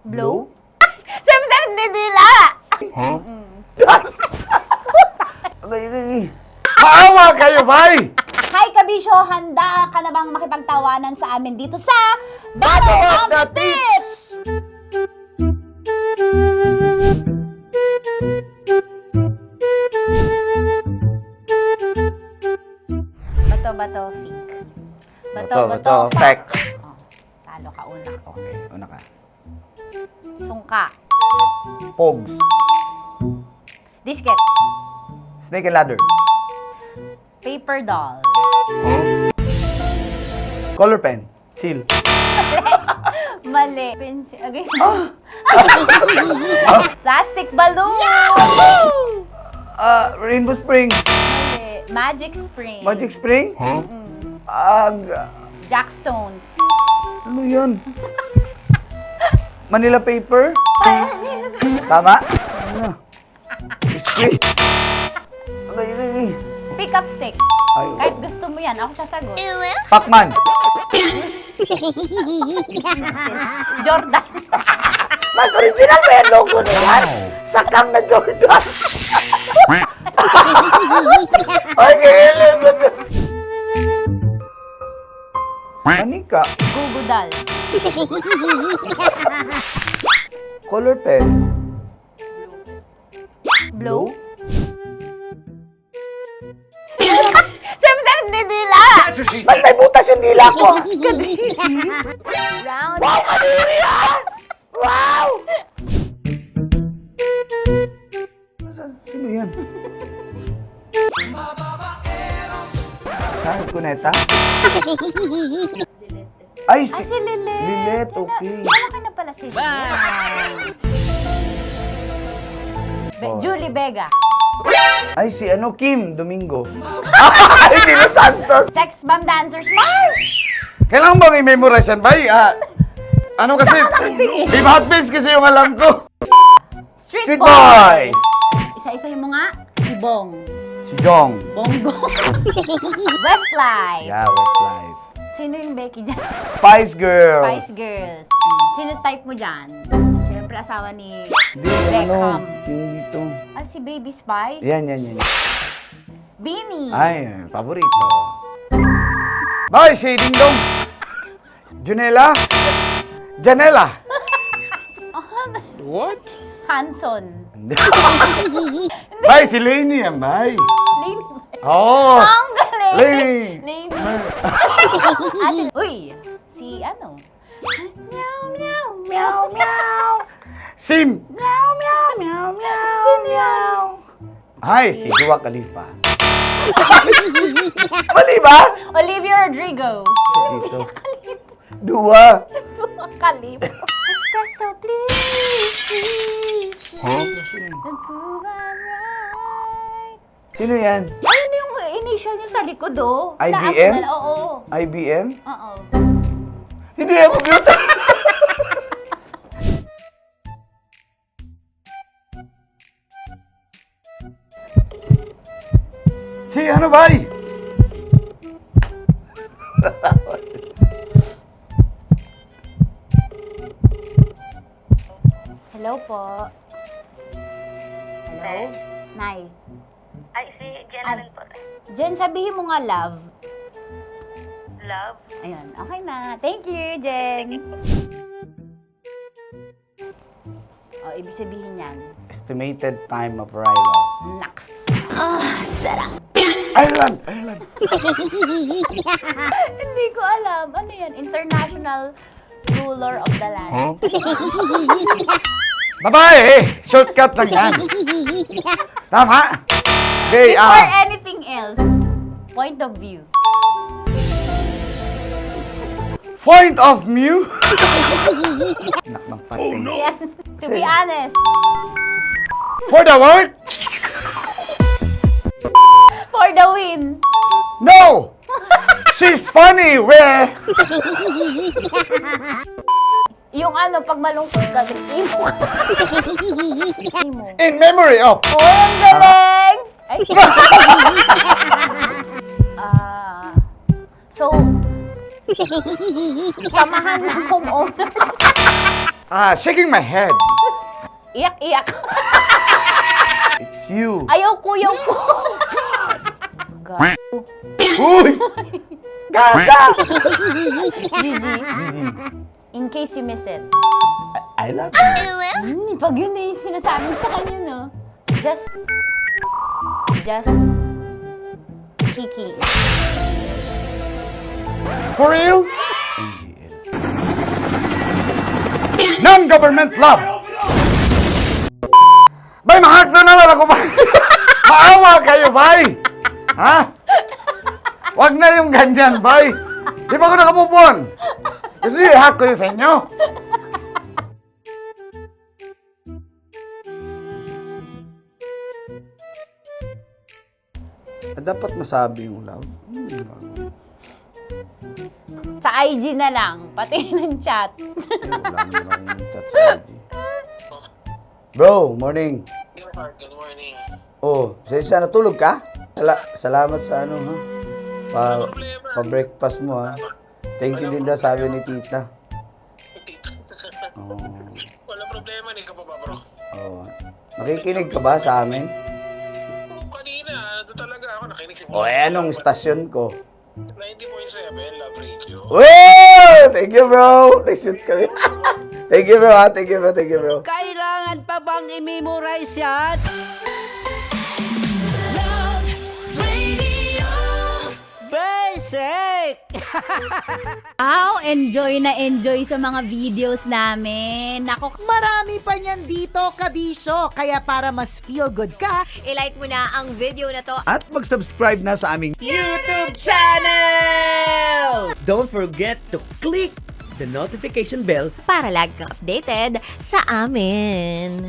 Blow? Sem-sem ni dila! Huh? Maawa kayo, bay! Hi, Kabisyo! Handa ka na bang makipagtawanan sa amin dito sa Battle of the Tits! Bato-bato, fake. Bato-bato, fake. Oh, talo ka una. Okay, una ka. Sungka. Pogs. Disket. Snake and ladder. Paper doll. Color pen. Seal. Mali. Pencil. Okay. Plastic balloon. Rainbow spring. Mali. Magic spring. Magic spring? Jackstones. Ano yan? Manila paper? Tama? Ano? Biscuit? Pick up sticks. Ay, Kahit gusto mo yan, ako sasagot. Pacman. Jordan. Mas original ba yung logo na yan? Sakang na Jordan. Okay, Manika. Gugudal. Color pen. Blow. Sem-sem ni dila! Mas may butas yung dila ko. Round. Wow, kadiri ah! Wow! Sino yan? Saan kuneta? Ay, Si Lilet. Lilet, okay. Malaki na pala si Lilet. Oh. Julie Vega. Ay, si Kim Domingo. Ay, Dino Santos. Sex bomb dancers. Mars! Kailangan bang i-memorize yan, bay? Ano kasi? Team Hot Babes kasi yung alam ko. Street Boys! Isa-isa mo nga. Si Bong. Si Jong. Bongo. Westlife. Yeah, Westlife. Sino yung Becky dyan? Spice Girls. Spice Girls. Sino type mo dyan? Siyempre asawa ni Di, ano, Beckham. yung dito. Ah, si Baby Spice? Yan. Beanie. Ay, paborito. Bay, si Ding Dong. Junela. Janela. What? Hanson. Bay, si Lainey yan, bay. Lane. Oo. Ang galing. Lainey. Ate, uy, si ano? Meow, meow, meow, meow. Sim. Meow, meow, meow, meow, meow. Ay, si Dua Khalifa. Mali ba? Olivia Rodrigo. Dito. Dua. Dua Khalifa. Espresso, please. Huh? Nagpugan right. Sino yan? Ayun yung initial niya sa likod, oh. IBM? Oo. IBM? Oo. Hindi ako computer. Si ano bay? Hello po. Hello? Nay. Ay, si Jenna rin po. Jen, sabihin mo nga love. Love. Ayun, okay na. Thank you, Jen. Oh, ibig sabihin yan. Estimated time of arrival. Naks. Ah, sarap. Ireland! Hindi ko alam. Ano yan? International ruler of the land. Huh? Babae! Shortcut lang yan. Tama? Okay, Before anything else, point of view. Point of view? Nak ng pating. Yan. To be honest. For the word? For the win. No! She's funny, weh! Yung ano, pag malungkot ka, imo ka. Imo. In memory of. Oh, ang galing! Ay. So, samahan ng homeowners. Shaking my head. Iyak-iyak. It's you. Ayaw ko. Gaano. Uy! Gaga! Gigi. In case you miss it. I love you. Pag yun na yung sinasabi sa kanya, no? Just kiki. For real? Non-government love. Bay, mahak na naman ako, bay. Maawa kayo, bay. Ha? Wag na yung ganyan, bay. Di ba ako nakapupon? Kasi i-hack ko yun sa inyo. Dapat masabi yung love. Sa IG na lang, pati ng chat. Wala naman akong chat sa IG. Bro, morning. Good morning. Oh, sana tulog ka? Salamat sa ano, ha? Pa-breakfast mo, ha? Thank you din daw, sabi ni Tita. Tito. Oh. Walang problema, hindi ka pa ba, bro? Oh. Nakikinig ka ba sa amin? Kanina, nandun talaga ako, nakinig si O, anong stasyon ko? 90.7, Love Radio. Woo! Thank you, bro! Nag-shoot kami. Thank you, bro, ha? Thank you, bro. Kailangan pa bang i-memorize yan? Basic! Wow, enjoy na enjoy sa mga videos namin. Nako, Marami pa niyan dito, kabisyo. Kaya para mas feel good ka, I-like mo na ang video na to At mag-subscribe na sa aming YouTube channel! Don't forget to click the notification bell para lagi kang updated sa amin.